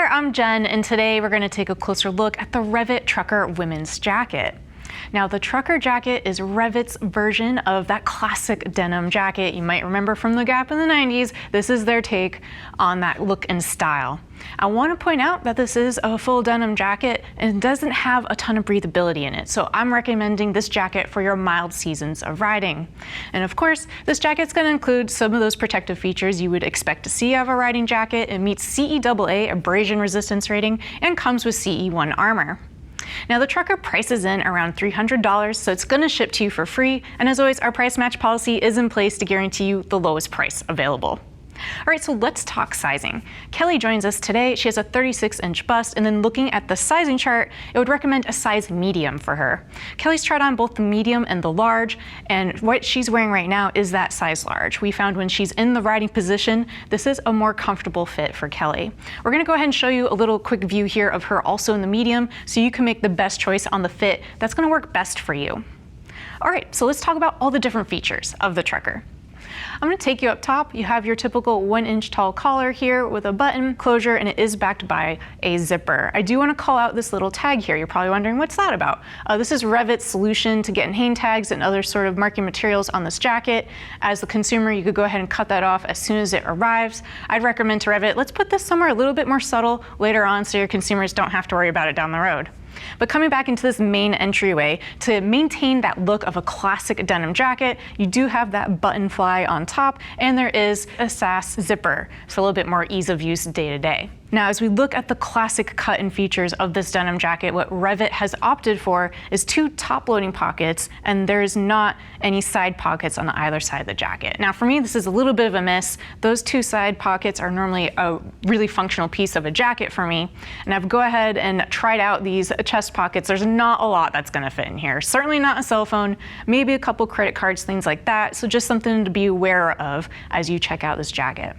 there, I'm Jen, and today we're going to take a closer look at the REV'IT Trucker women's jacket. Now, the trucker jacket is REV'IT's version of that classic denim jacket you might remember from the Gap in the 90s. This is their take on that look and style. I want to point out that this is a full denim jacket and doesn't have a ton of breathability in it, so I'm recommending this jacket for your mild seasons of riding. And of course, this jacket's going to include some of those protective features you would expect to see out of a riding jacket. It meets CE abrasion resistance rating and comes with CE1 armor. Now, the trucker prices in around $300, so it's going to ship to you for free, and as always, our price match policy is in place to guarantee you the lowest price available. All right, so let's talk sizing. Kelly joins us today. She has a 36-inch bust, and then looking at the sizing chart, it would recommend a size medium for her. Kelly's tried on both the medium and the large, and what she's wearing right now is that size large. We found when she's in the riding position, this is a more comfortable fit for Kelly. We're gonna go ahead and show you a little quick view here of her also in the medium, so you can make the best choice on the fit that's gonna work best for you. All right, so let's talk about all the different features of the trucker. I'm going to take you up top. You have your typical 1-inch tall collar here with a button closure, and it is backed by a zipper. I do want to call out this little tag here. You're probably wondering, what's that about? This is REV'IT's solution to getting hang tags and other sort of marking materials on this jacket. As the consumer, you could go ahead and cut that off as soon as it arrives. I'd recommend to REV'IT, let's put this somewhere a little bit more subtle later on so your consumers don't have to worry about it down the road. But coming back into this main entryway, to maintain that look of a classic denim jacket, you do have that button fly on top, and there is a SAS zipper, so a little bit more ease of use day to day. Now, as we look at the classic cut and features of this denim jacket, what REV'IT has opted for is 2 top-loading pockets, and there's not any side pockets on either side of the jacket. Now, for me, this is a little bit of a miss. Those 2 side pockets are normally a really functional piece of a jacket for me, and I've go ahead and tried out these chest pockets. There's not a lot that's gonna fit in here. Certainly not a cell phone, maybe a couple credit cards, things like that, so just something to be aware of as you check out this jacket.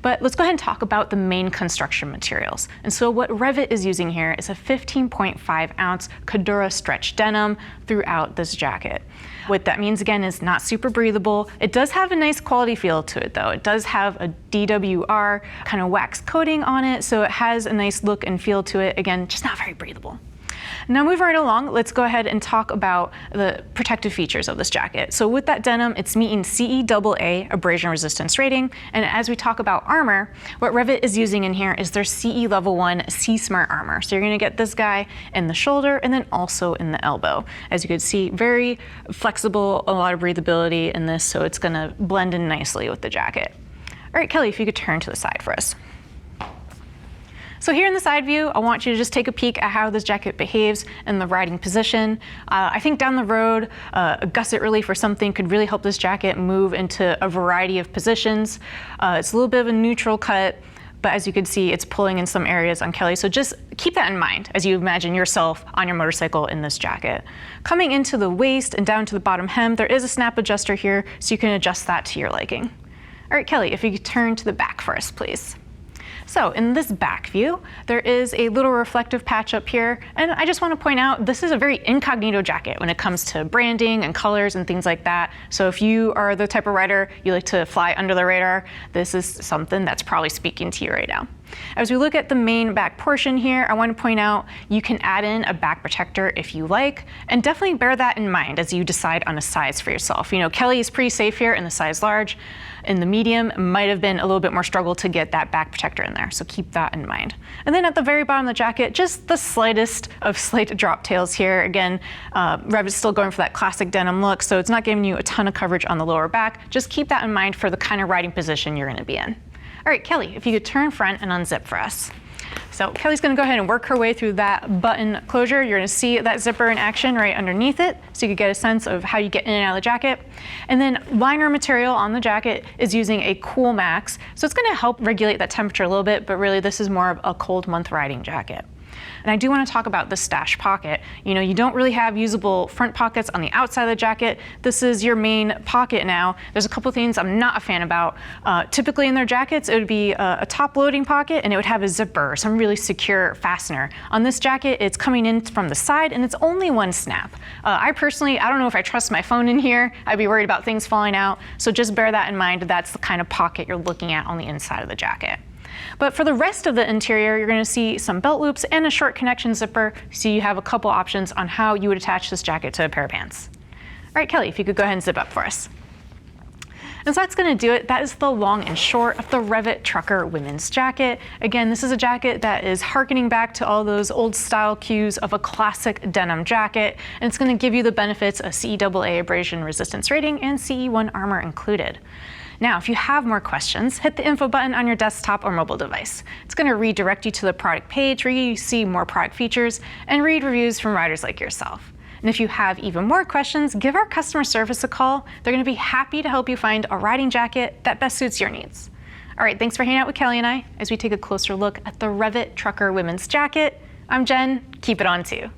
But let's go ahead and talk about the main construction materials. And so what REV'IT is using here is a 15.5-ounce Cordura stretch denim throughout this jacket. What that means, again, is not super breathable. It does have a nice quality feel to it, though. It does have a DWR kind of wax coating on it, so it has a nice look and feel to it. Again, just not very breathable. Now, moving right along, let's go ahead and talk about the protective features of this jacket. So with that denim, it's meeting CE abrasion resistance rating. And as we talk about armor, what REV'IT is using in here is their CE Level 1 C-Smart armor. So you're gonna get this guy in the shoulder and then also in the elbow. As you can see, very flexible, a lot of breathability in this, so it's gonna blend in nicely with the jacket. All right, Kelly, if you could turn to the side for us. So here in the side view, I want you to just take a peek at how this jacket behaves in the riding position. I think down the road, a gusset relief or something could really help this jacket move into a variety of positions. It's a little bit of a neutral cut, but as you can see, it's pulling in some areas on Kelly. So just keep that in mind as you imagine yourself on your motorcycle in this jacket. Coming into the waist and down to the bottom hem, there is a snap adjuster here, so you can adjust that to your liking. All right, Kelly, if you could turn to the back for us, please. So in this back view, there is a little reflective patch up here, and I just want to point out this is a very incognito jacket when it comes to branding and colors and things like that. So if you are the type of rider you like to fly under the radar, this is something that's probably speaking to you right now. As we look at the main back portion here, I want to point out you can add in a back protector if you like, and definitely bear that in mind as you decide on a size for yourself. You know, Kelly is pretty safe here in the size large. In the medium, might have been a little bit more struggle to get that back protector in there, so keep that in mind. And then at the very bottom of the jacket, just the slightest of slight drop tails here. Again, REV'IT's still going for that classic denim look, so it's not giving you a ton of coverage on the lower back. Just keep that in mind for the kind of riding position you're gonna be in. All right, Kelly, if you could turn front and unzip for us. So Kelly's gonna go ahead and work her way through that button closure. You're gonna see that zipper in action right underneath it, so you can get a sense of how you get in and out of the jacket. And then liner material on the jacket is using a Cool Max, so it's gonna help regulate that temperature a little bit, but really this is more of a cold month riding jacket. And I do want to talk about the stash pocket. You know, you don't really have usable front pockets on the outside of the jacket. This is your main pocket now. There's a couple things I'm not a fan about. Typically in their jackets, it would be a top loading pocket and it would have a zipper or some really secure fastener. On this jacket, it's coming in from the side and it's only one snap. I personally, I don't know if I trust my phone in here. I'd be worried about things falling out. So just bear that in mind. That's the kind of pocket you're looking at on the inside of the jacket. But for the rest of the interior, you're going to see some belt loops and a short connection zipper, so you have a couple options on how you would attach this jacket to a pair of pants. All right, Kelly, if you could go ahead and zip up for us. And so that's going to do it. That is the long and short of the REV'IT Trucker women's jacket. Again, this is a jacket that is harkening back to all those old style cues of a classic denim jacket, and it's going to give you the benefits of CEAA abrasion resistance rating and CE1 armor included. Now, if you have more questions, hit the info button on your desktop or mobile device. It's going to redirect you to the product page where you see more product features and read reviews from riders like yourself. And if you have even more questions, give our customer service a call. They're going to be happy to help you find a riding jacket that best suits your needs. All right, thanks for hanging out with Kelly and I as we take a closer look at the REV'IT Trucker women's jacket. I'm Jen. Keep it on too.